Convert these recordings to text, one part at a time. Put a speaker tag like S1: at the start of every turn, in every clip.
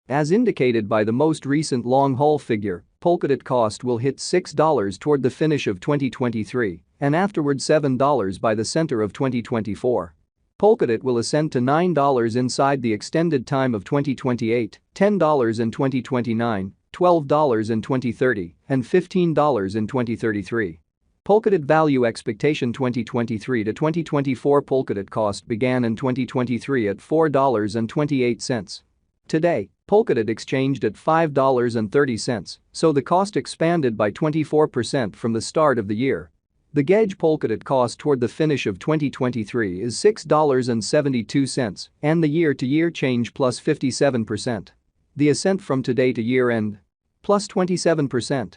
S1: As indicated by the most recent long-haul figure, Polkadot cost will hit $6 toward the finish of 2023 and afterward $7 by the center of 2024. Polkadot will ascend to $9 inside the extended time of 2028, $10 in 2029, $12 in 2030, and $15 in 2033. Polkadot value expectation 2023 to 2024 Polkadot cost began in 2023 at $4.28. Today, Polkadot exchanged at $5.30, so the cost expanded by 24% from the start of the year. The gauge Polkadot cost toward the finish of 2023 is $6.72 and the year-to-year change plus 57%. The ascent from today to year-end? Plus 27%.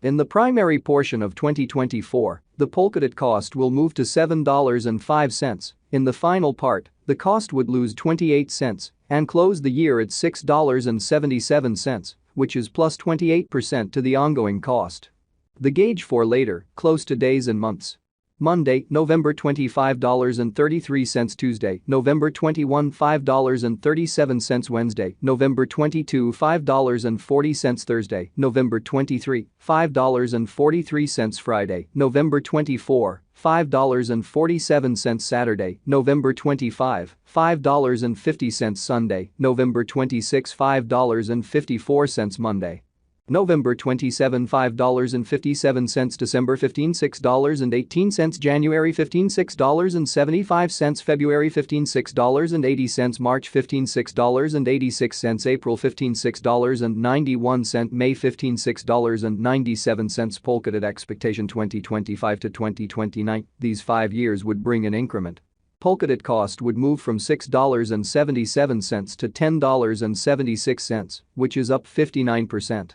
S1: In the primary portion of 2024, the Polkadot cost will move to $7.05. In the final part, the cost would lose 28 cents and close the year at $6.77, which is plus 28% to the ongoing cost. The gauge for later, close to days and months. Monday, November 25 $5.33 Tuesday, November 21 $5.37 Wednesday, November 22 $5.40 Thursday, November 23 $5.43 Friday, November 24 $5.47 Saturday, November 25 $5.50 Sunday, November 26 $5.54 Monday. November 27 $5.57 December 15 $6.18 January 15 $6.75 February 15 $6.80 March 15 $6.86 April 15 $6.91 May 15 $6.97 Polkadot expectation 2025 to 2029. These 5 years would bring an increment. Polkadot cost would move from $6.77 to $10.76, which is up 59%.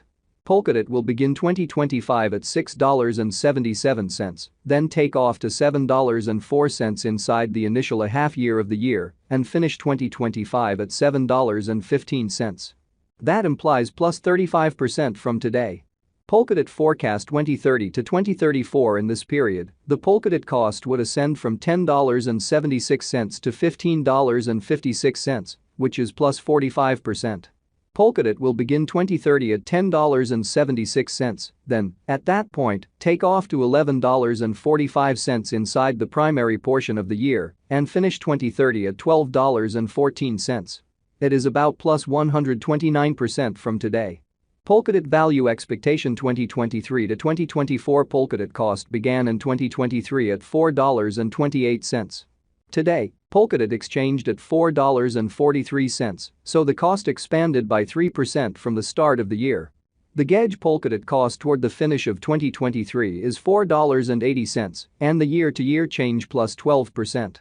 S1: Polkadot will begin 2025 at $6.77, then take off to $7.04 inside the initial half year of the year and finish 2025 at $7.15. That implies plus 35% from today. Polkadot forecast 2030 to 2034 in this period, the Polkadot cost would ascend from $10.76 to $15.56, which is plus 45%. Polkadot will begin 2030 at $10.76, then, at that point, take off to $11.45 inside the primary portion of the year and finish 2030 at $12.14. It is about plus 129% from today. Polkadot value expectation 2023 to 2024 Polkadot cost began in 2023 at $4.28. Today, Polkadot exchanged at $4.43, so the cost expanded by 3% from the start of the year. The gauge Polkadot cost toward the finish of 2023 is $4.80 and the year-to-year change plus 12%.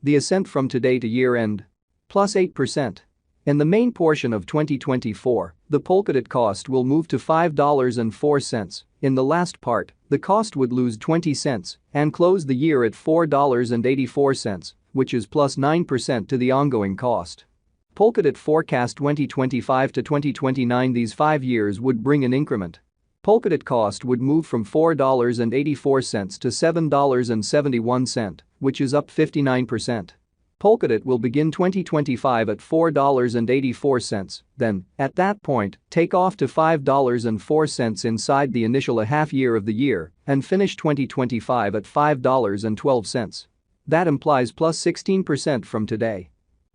S1: The ascent from today to year-end? Plus 8%. In the main portion of 2024, the Polkadot cost will move to $5.04. In the last part, the cost would lose 20 cents and close the year at $4.84, which is plus 9% to the ongoing cost. Polkadot forecast 2025 to 2029. These 5 years would bring an increment. Polkadot cost would move from $4.84 to $7.71, which is up 59%. Polkadot will begin 2025 at $4.84, then, at that point, take off to $5.04 inside the initial half year of the year and finish 2025 at $5.12. That implies plus 16% from today.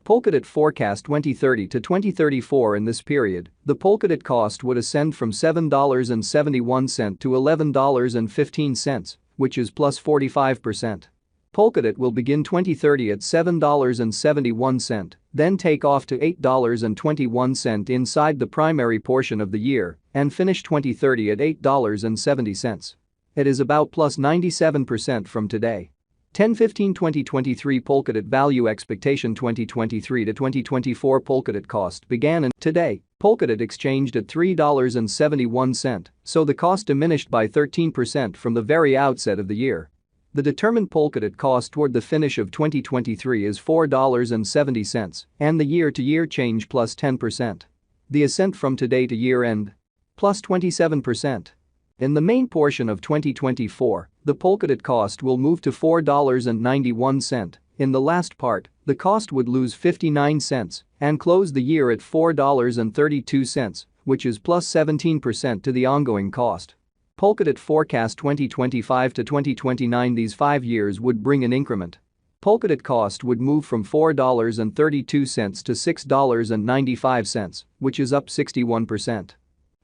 S1: Polkadot forecast 2030 to 2034 in this period, the Polkadot cost would ascend from $7.71 to $11.15, which is plus 45%. Polkadot will begin 2030 at $7.71, then take off to $8.21 inside the primary portion of the year and finish 2030 at $8.70. It is about plus 97% from today. 10/15/2023 Polkadot value expectation 2023 to 2024 Polkadot cost began in today, Polkadot exchanged at $3.71, so the cost diminished by 13% from the very outset of the year. The determined Polkadot cost toward the finish of 2023 is $4.70 and the year-to-year change plus 10%. The ascent from today to year-end? Plus 27%. In the main portion of 2024, the Polkadot cost will move to $4.91. In the last part, the cost would lose 59 cents and close the year at $4.32, which is plus 17% to the ongoing cost. Polkadot forecast 2025 to 2029. These 5 years would bring an increment. Polkadot cost would move from $4.32 to $6.95, which is up 61%.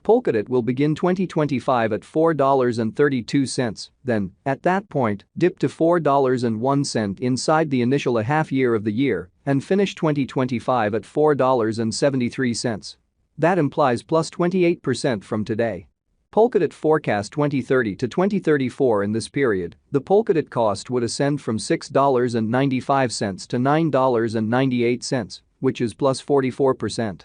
S1: Polkadot will begin 2025 at $4.32, then, at that point, dip to $4.01 inside the initial half year of the year and finish 2025 at $4.73. That implies plus 28% from today. Polkadot forecast 2030 to 2034. In this period, the Polkadot cost would ascend from $6.95 to $9.98, which is plus 44%.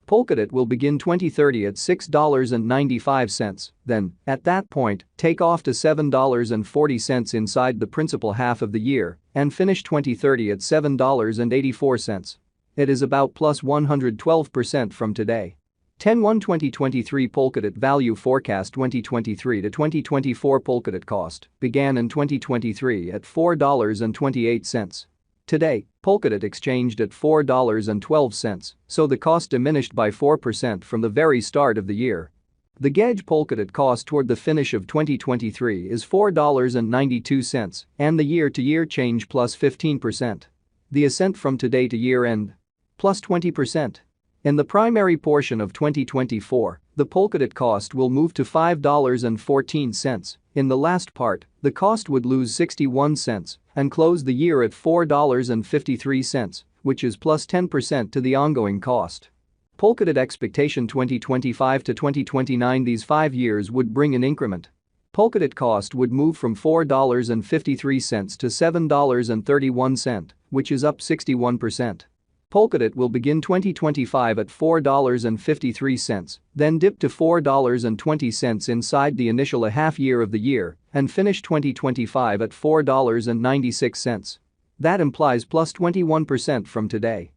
S1: Polkadot will begin 2030 at $6.95, then, at that point, take off to $7.40 inside the principal half of the year and finish 2030 at $7.84. It is about plus 112% from today. 10/1/2023 Polkadot value forecast 2023 to 2024 Polkadot cost began in 2023 at $4.28. Today, Polkadot exchanged at $4.12, so the cost diminished by 4% from the very start of the year. The gauge Polkadot cost toward the finish of 2023 is $4.92 and the year-to-year change plus 15%. The ascent from today to year-end? Plus 20%. In the primary portion of 2024, the Polkadot cost will move to $5.14. In the last part, the cost would lose 61 cents and close the year at $4.53, which is plus 10% to the ongoing cost. Polkadot expectation 2025 to 2029. These 5 years would bring an increment. Polkadot cost would move from $4.53 to $7.31, which is up 61%. Polkadot will begin 2025 at $4.53, then dip to $4.20 inside the initial half year of the year and finish 2025 at $4.96. That implies plus 21% from today.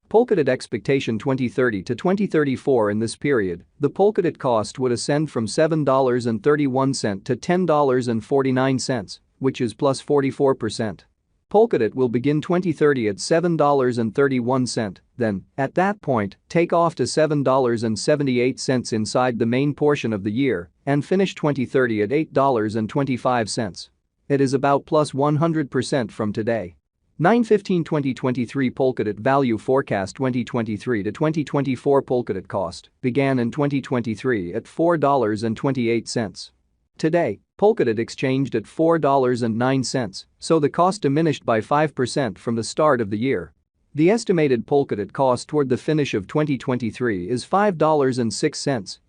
S1: Polkadot expectation 2030 to 2034. In this period, the Polkadot cost would ascend from $7.31 to $10.49, which is plus 44%. Polkadot will begin 2030 at $7.31, then, at that point, take off to $7.78 inside the main portion of the year and finish 2030 at $8.25. It is about plus 100% from today. 9/15/2023 Polkadot value forecast 2023 to 2024 Polkadot cost began in 2023 at $4.28. Today, Polkadot exchanged at $4.09, so the cost diminished by 5% from the start of the year. The estimated Polkadot cost toward the finish of 2023 is $5.06